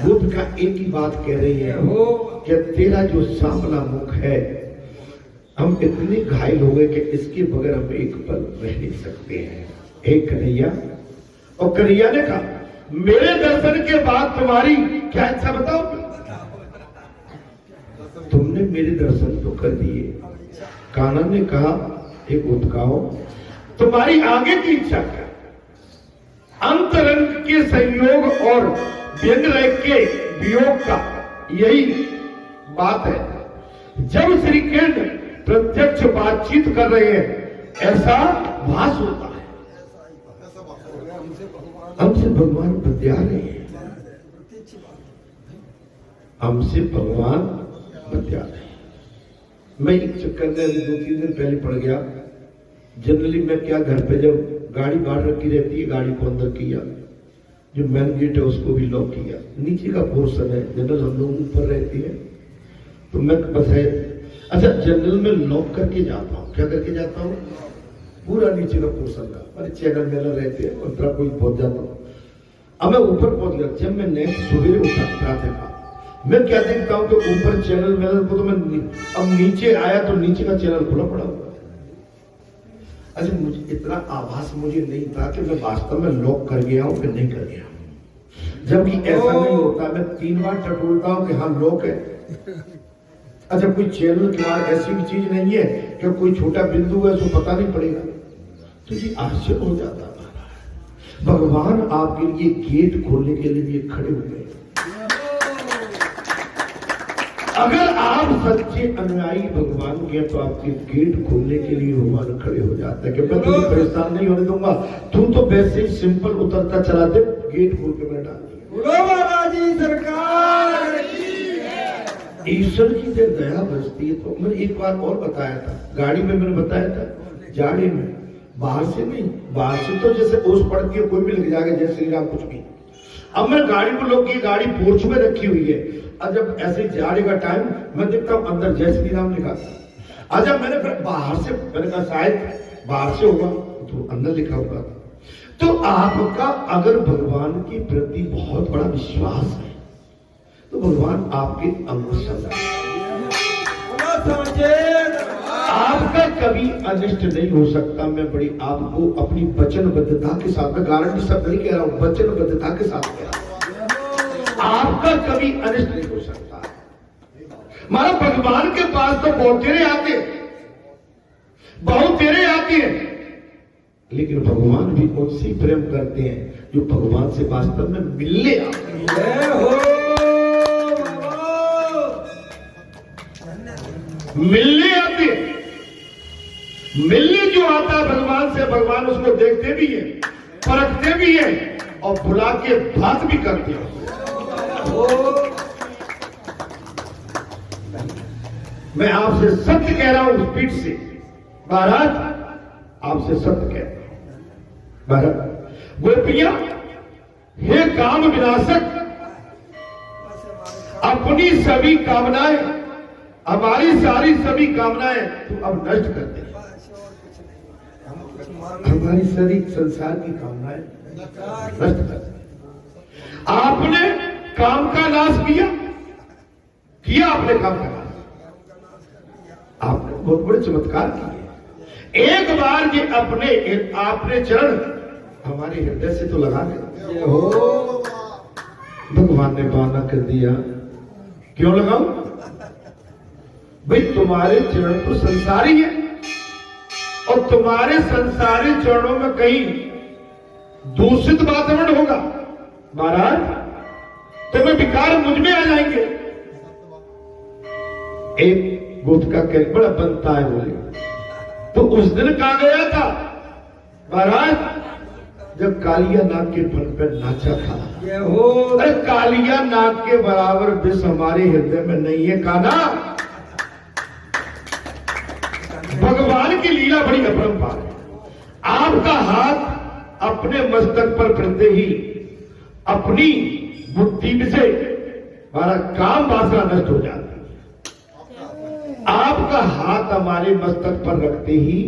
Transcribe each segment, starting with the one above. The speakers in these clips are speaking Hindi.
बुद्ध का एक ही बात कह रही है कि तेरा जो सांवला मुख है, हम इतने घायल हो गए कि इसके बगैर हम एक पल रह नहीं सकते हैं। एक कन्हैया, और कन्हैया ने कहा मेरे दर्शन के बाद तुम्हारी क्या इच्छा बताओ। तुमने मेरे दर्शन तो कर दिए। कानन ने कहा एक उत्काओ, तुम्हारी आगे की इच्छा क्या? अंतरंग के संयोग और व्यंग के वियोग का यही बात है। जब श्री कृष्ण प्रत्यक्ष बातचीत कर रहे हैं ऐसा भास होता है, हमसे भगवान बतिया रहे हैं, हमसे भगवान बतिया रहे हैं। मैं एक चक्कर में 2-3 दिन पहले पड़ गया। जनरली मैं क्या, घर पे जब गाड़ी बाहर रखी रहती है, गाड़ी को अंदर किया, जो मेन गेट है उसको भी लॉक किया, नीचे का पोर्शन है, जनरल हम लोग ऊपर रहती है तो मैं बस है, अच्छा जनरल में लॉक करके जाता हूँ। क्या करके जाता हूँ? पूरा नीचे का पोर्शन का, अरे चैनल मेला रहते हैं और तरह कोई पहुंच जाता हूँ। अब मैं ऊपर पहुंच गया। जब मैं नेक्स्ट सवेरे उठा प्रातः, मैं क्या देखता हूँ कि ऊपर चैनल मेला को तो मैं अब नीचे आया तो नीचे का चैनल खुला पड़ा हुआ। अच्छा, मुझे इतना आभास मुझे नहीं था कि मैं वास्तव में लॉक कर गया हूं कि नहीं कर गया हूं, जबकि ऐसा नहीं होता। मैं 3 बार टटोलता हूं कि हाँ लॉक है। अच्छा, कोई चैनल किनार ऐसी भी चीज नहीं है कि कोई छोटा बिंदु है उसको पता नहीं पड़ेगा। तो ये आश्चर्य हो जाता है। भगवान आपके लिए गेट खोलने के लिए भी खड़े हुए हैं। अगर आप सच्चे अनुयायी भगवान के तो आपके गेट खोलने के लिए भगवान खड़े हो जाते हैं कि मैं तुझे परेशान नहीं होने दूंगा, तू तो वैसे ही सिंपल उतरता चला दे, गेट खोल के मैं डाल दिया। ईश्वर की जब दया बरसती है तो मैंने एक बार और बताया था, गाड़ी में मैंने बताया था, जाड़े में बाहर से नहीं, बाहर से तो जैसे ओस पड़ती है कोई भी लग जाएगा, जय श्री राम कुछ भी। अब मैं गाड़ी को लोग की गाड़ी पोर्च में रखी हुई है, और जब ऐसे जाड़े का टाइम मैं देखता हूं अंदर जय श्री राम लिखा था। अच्छा, मैंने फिर बाहर से, मैंने कहा शायद बाहर से होगा तो अंदर लिखा होगा। तो आपका अगर भगवान के प्रति बहुत बड़ा विश्वास है तो भगवान आपके अंग समझे, आपका कभी अनिष्ट नहीं हो सकता। मैं बड़ी आपको अपनी वचनबद्धता के साथ, मैं गारंटी शब्द नहीं कह रहा हूं, वचनबद्धता के साथ कह रहा हूं, आपका कभी अनिष्ट नहीं हो सकता। मानो भगवान के पास तो बहुत तेरे आते, बहुत तेरे आते हैं, लेकिन भगवान भी उनसे प्रेम करते हैं जो भगवान से वास्तव में मिलने आते हैं। मिलने आते, मिलने जो आता है भगवान से, भगवान उसको देखते भी है, परखते भी है और बुला के बात भी करते हैं। मैं आपसे सत्य कह रहा हूं उस पीठ से, महाराज आपसे सत्य कह रहा हूं। महाराज गोपियां, हे काम विनाशक, अपनी सभी कामनाएं, हमारी सारी सभी कामनाएं तू अब नष्ट कर दे। हमारी सारी संसार की कामनाएं नष्ट कर दे। आपने काम का नाश किया आपने काम का नाश, आपने बहुत बड़े चमत्कार किए। एक बार ये आपने चरण हमारे हृदय से तो लगा दे। भगवान ने बहाना कर दिया, क्यों लगाऊं भाई, तुम्हारे चरण तो संसारी है और तुम्हारे संसारी चरणों में कहीं दूषित वातावरण होगा महाराज, तुम्हें विकार मुझ में आ जाएंगे। एक गुप्त का कह बड़ा बनता है, बोले तो उस दिन कहा गया था महाराज जब कालिया नाग के फन पर नाचा था। अरे कालिया नाग के बराबर विष हमारे हृदय में नहीं है काना। भगवान की लीला बड़ी अपरंपार है। आपका हाथ अपने मस्तक पर पड़ते ही अपनी बुद्धि में से हमारा काम वासना नष्ट हो जाती है। आपका हाथ हमारे मस्तक पर रखते ही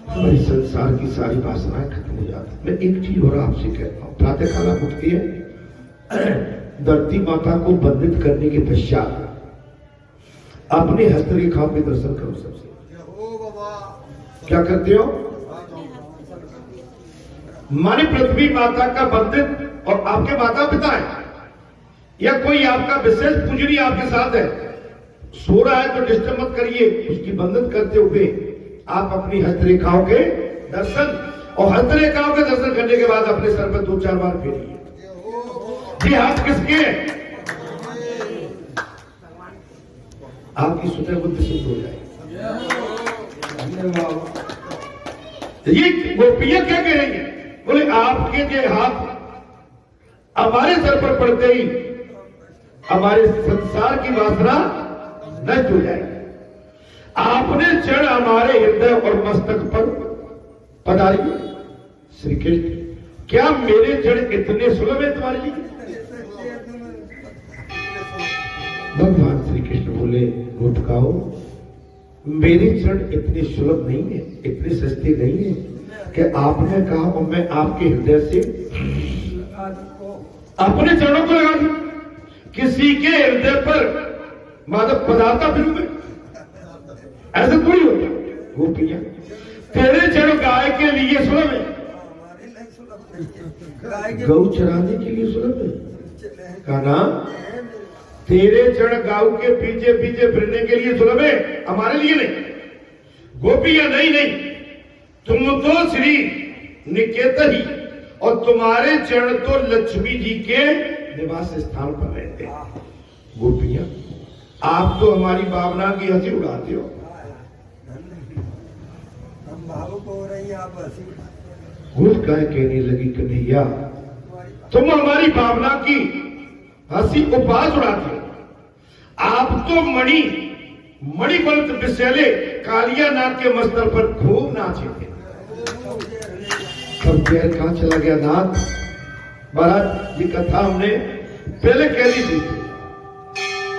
हमारी संसार की सारी वासनाएं खत्म हो जाती। मैं एक चीज और आपसे कहता हूं, प्रातः काल आप उठती है, धरती माता को बंधित करने के पश्चात अपने हस्तरेखा में दर्शन करो। सबसे क्या करते हो? माने पृथ्वी माता का बंधित और आपके माता पिता है या कोई आपका विशेष पूजनीय आपके साथ है, सो रहा है तो डिस्टर्ब मत करिए। उसकी बंधित करते हुए आप अपनी हस्तरेखाओं के दर्शन, और हस्तरेखाओं के दर्शन करने के बाद अपने सर पर 2-4 बार फेरिए। ये हाथ किसके हैं? आपकी सुधर बुद्धि शुद्ध हो जाएगी। ये गोपियां क्या कह रही है? बोले आपके ये हाथ हमारे सर पर पड़ते ही हमारे संसार की वासना नष्ट हो जाएगी। आपने चढ़ हमारे हृदय और मस्तक पर पधारी। श्री कृष्ण, क्या मेरे जड़ इतने सुलभ है तुम्हारे लिए? भगवान श्री कृष्ण बोले, गुटकाओ, मेरे चरण इतने सुलभ नहीं है, इतने सस्ते नहीं है कि आपने कहा और मैं आपके हृदय से अपने चरणों को लगा दूं। किसी के हृदय पर माधव पदार्था फिर में ऐसा थोड़ी होता। गोपियां, तेरे चरण गाय के लिए सुलभ है, गौ चराने के लिए सुलभ है। कहा ना, तेरे चरण गाँव के पीछे पीछे फिरने के लिए सुलभ है, हमारे लिए नहीं। गोपियां, नहीं नहीं, तुम तो श्री निकेत ही, और तुम्हारे चरण तो लक्ष्मी जी के निवास स्थान पर रहते हैं। गोपियां, आप तो हमारी भावना की हंसी उड़ाते हो। हम भावुक हो रही हैं, आप हंसी घुट कर कहने लगी, कन्हैया तुम हमारी भावना की हंसी उपहास उड़ाते हो। आप तो मणिबंत विशैले कालिया नाग के मस्तर पर खूब नाचे थे। सब पैर कहां चला गया नाथ? महाराज, ये कथा हमने पहले कह दी थी,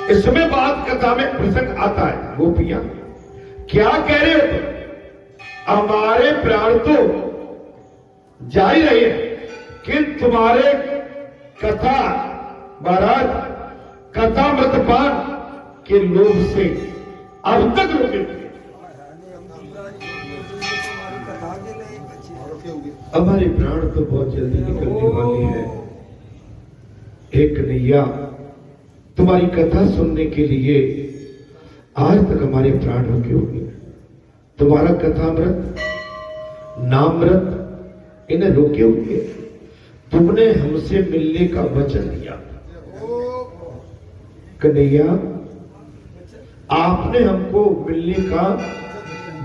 इसमें बात कथा में प्रसंग आता है। गोपियां, क्या कह रहे हो तुम? हमारे प्राण तो जा ही रहे हैं, कि तुम्हारे कथा महाराज कथा मृतपान के लोभ से अब तक रुके थे। हमारे प्राण तो बहुत जल्दी निकलने वाले हैं। एक कन्हैया, तुम्हारी कथा सुनने के लिए आज तक हमारे प्राण रुके होंगे। तुम्हारा कथामृत, नामृत इन्हें रोके होंगे। तुमने हमसे मिलने का वचन दिया। कन्हैया, आपने हमको मिलने का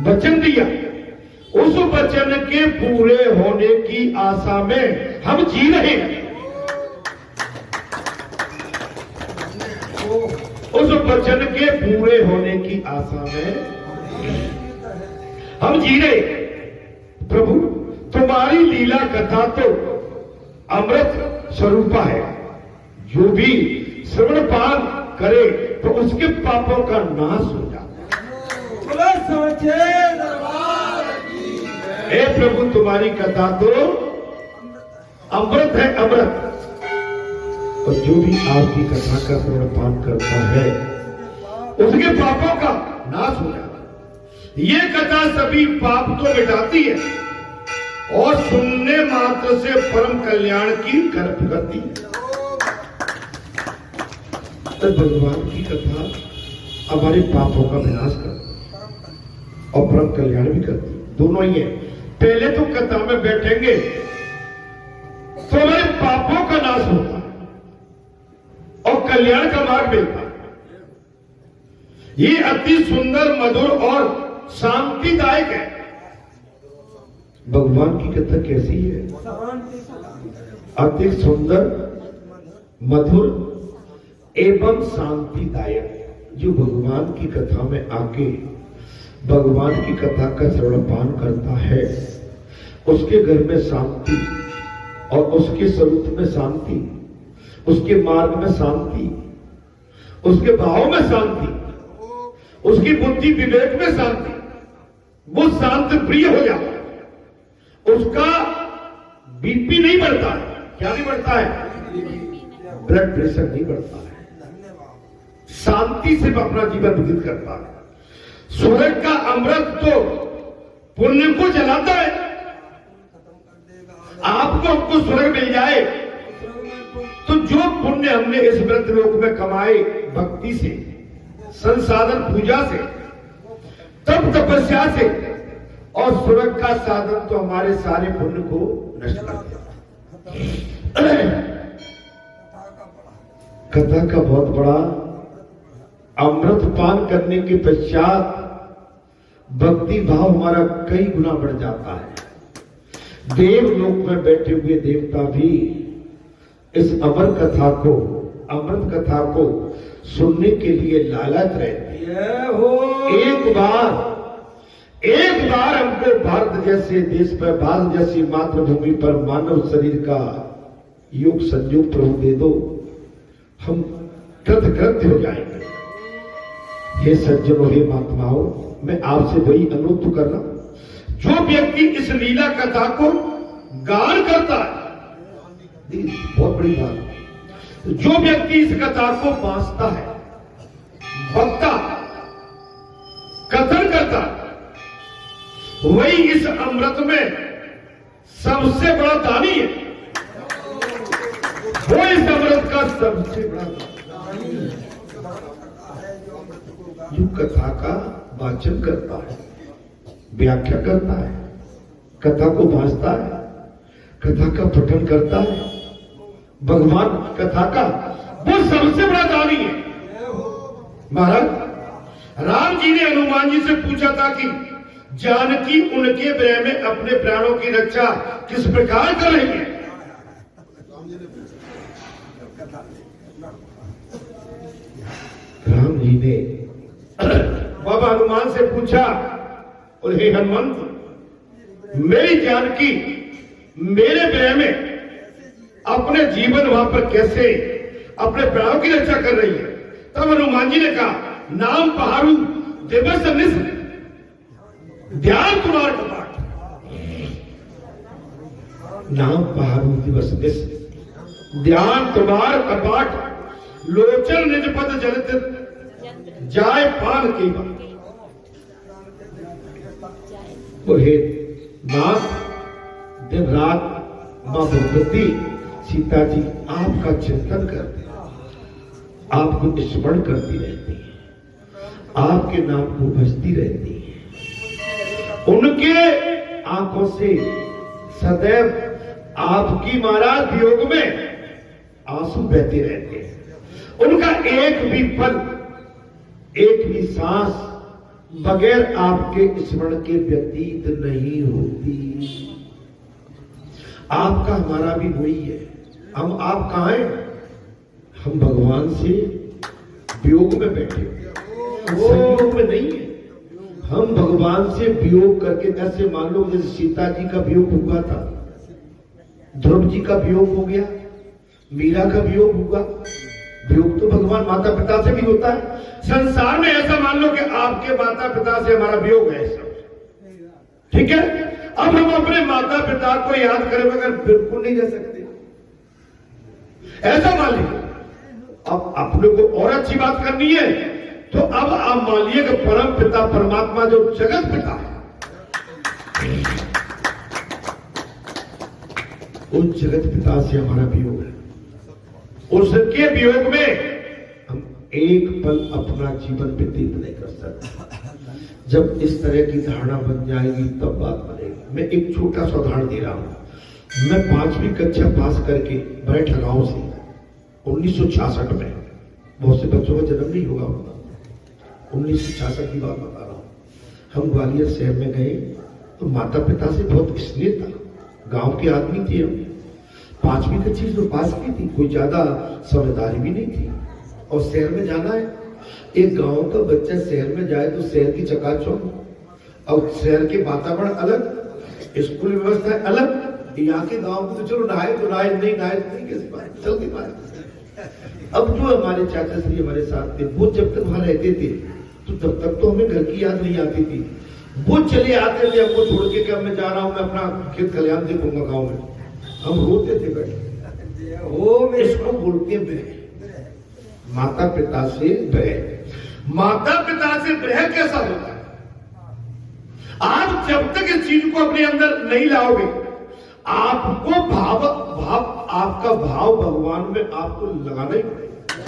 वचन दिया। उस वचन के पूरे होने की आशा में हम जी रहे हैं। उस वचन के पूरे होने की आशा में हम जी रहे। प्रभु, तुम्हारी लीला कथा तो अमृत स्वरूपा है। जो भी श्रवण पान करे तो उसके पापों का नाश हो जाता है। हे प्रभु, तुम्हारी कथा तो अमृत है, अमृत। और जो भी आपकी कथा का श्रवण पान करता है उसके पापों का नाश हो जाता है। ये कथा सभी पाप तो मिटाती है और सुनने मात्र से परम कल्याण की कल्प करती है। तो भगवान की कथा हमारे पापों का विनाश करती और परम कल्याण भी करती, दोनों ही है। पहले तो कथा में बैठेंगे तो हमारे पापों का नाश होता है और कल्याण का मार्ग मिलता है। ये अति सुंदर, मधुर और शांतिदायक है। भगवान की कथा कैसी है? अति सुंदर, मधुर एवं शांतिदायक। जो भगवान की कथा में आके भगवान की कथा का श्रवण पान करता है, उसके घर में शांति और उसके स्वरूप में शांति, उसके मार्ग में शांति, उसके भाव में शांति, उसकी बुद्धि विवेक में शांति, वो शांत प्रिय हो जाता है। उसका बीपी नहीं बढ़ता है। क्या नहीं बढ़ता है? ब्लड प्रेशर नहीं बढ़ता है, शांति से अपना जीवन व्यतीत करता है। स्वर्ग का अमृत तो पुण्य को जलाता है। आपको हमको स्वर्ग मिल जाए तो जो पुण्य हमने इस व्रत लोक में कमाए भक्ति से, संसाधन पूजा से, तप तपस्या से, और स्वर्ग का साधन तो हमारे सारे पुण्य को नष्ट कर देता। कथा का बहुत बड़ा अमृत पान करने के पश्चात भक्ति भाव हमारा कई गुना बढ़ जाता है। देवलोक में बैठे हुए देवता भी इस अमर कथा को, अमृत कथा को सुनने के लिए लालच रहते हैं। एक बार हमको भारत जैसे देश पर, भारत जैसी मातृभूमि पर मानव शरीर का योग संयोग प्रभु दे दो, हम कृतकृत्य हो जाएंगे। हे सज्जनों, हे महात्माओं, मैं आपसे वही अनुरोध कर रहा हूं, जो व्यक्ति इस लीला कथा को गान करता है, बहुत बड़ी बात, जो व्यक्ति इस कथा को बांसता है, बकता, कथन करता, वही इस अमृत में सबसे बड़ा दानी है। वो इस अमृत का सबसे बड़ा दानी है। जो कथा का वाचन करता है, व्याख्या करता है, कथा को भांजता है, कथा का पठन करता है, भगवान कथा का, वो सबसे बड़ा दानी है। महाराज, राम जी ने हनुमान जी से पूछा था कि जानकी उनके विरह में अपने प्राणों की रक्षा किस प्रकार करेंगे। राम जी ने बाबा हनुमान से पूछा, और हे हनुमंत, मेरी जानकी मेरे विरह में अपने जीवन वहां पर कैसे अपने प्राणों की रक्षा कर रही है। तब हनुमान जी ने कहा, नाम पहाड़ू दिवस निश ध्यान तुम्हारा कपाट, नाम पहाड़ू दिवस निश ध्यान तुम्हार कपाट, लोचन निज पद जनित जाय पान की बात। हे नाथ, दिन रात मां भगवती सीता जी आपका चिंतन करते, आपको स्मरण करती रहती है, आपके नाम को भजती रहती है। उनके आंखों से सदैव आपकी महाराज वियोग में आंसू बहते रहते हैं। उनका एक भी पल, एक भी सांस बगैर आपके स्मरण के व्यतीत नहीं होती। आपका हमारा भी वही है। हम आप कहां हैं? हम भगवान से वियोग में बैठे, संयोग में नहीं है। हम भगवान से वियोग करके, ऐसे मान लो जैसे सीता जी का वियोग हुआ था, ध्रुव जी का वियोग हो गया, मीरा का वियोग हुआ। वियोग तो भगवान माता पिता से भी होता है। संसार में ऐसा मान लो कि आपके माता पिता से हमारा वियोग है, ठीक है। अब हम अपने माता पिता को याद करें मगर बिल्कुल नहीं रह सकते, ऐसा मान लीजिए। अब अपने को और अच्छी बात करनी है तो अब आप मान लीजिए कि परम पिता परमात्मा जो जगत पिता है, उन जगत पिता से हमारा वियोग है। उसके वियोग में हम एक पल अपना जीवन व्यतीत नहीं कर सकते। जब इस तरह की धारणा बन जाएगी तब बात बनेगी। मैं एक छोटा सा उदाहरण दे रहा हूं। मैं 5वीं कक्षा पास करके बैठ गांव से 1966 में, बहुत से बच्चों का जन्म नहीं होगा, 1966 की बात बता रहा हूं। हम ग्वालियर शहर में गए तो माता पिता से बहुत स्नेह था, गांव के आदमी थे हम। 5वीं की चीज तो पास की थी, कोई ज्यादा समझदारी भी नहीं थी। और शहर में जाना है, एक गांव का बच्चा शहर में जाए तो शहर की चकाचौंध, और शहर के वातावरण अलग, स्कूल व्यवस्था अलग। यहाँ के गांव में तो चलो नहाए तो नहाए, नहीं नहाए तो नहीं, कैसे पाए, चल के पाए। अब जो हमारे चाचा श्री हमारे साथ थे, वो जब तक वहां रहते थे तो तब तक तो हमें घर की याद नहीं आती थी। वो चले आते थे हमको छोड़ के कि मैं जा रहा हूं, मैं अपना खेत खलिहान देखूंगा गाँव में। हम रोते थे बैठे, इसको बोलते हैं ब्रह। माता पिता से ब्रह। माता पिता से ब्रह कैसा होता है? आप जब तक इस चीज को अपने अंदर नहीं लाओगे, आपको आपका भाव भगवान में आपको लगाना ही पड़ेगा।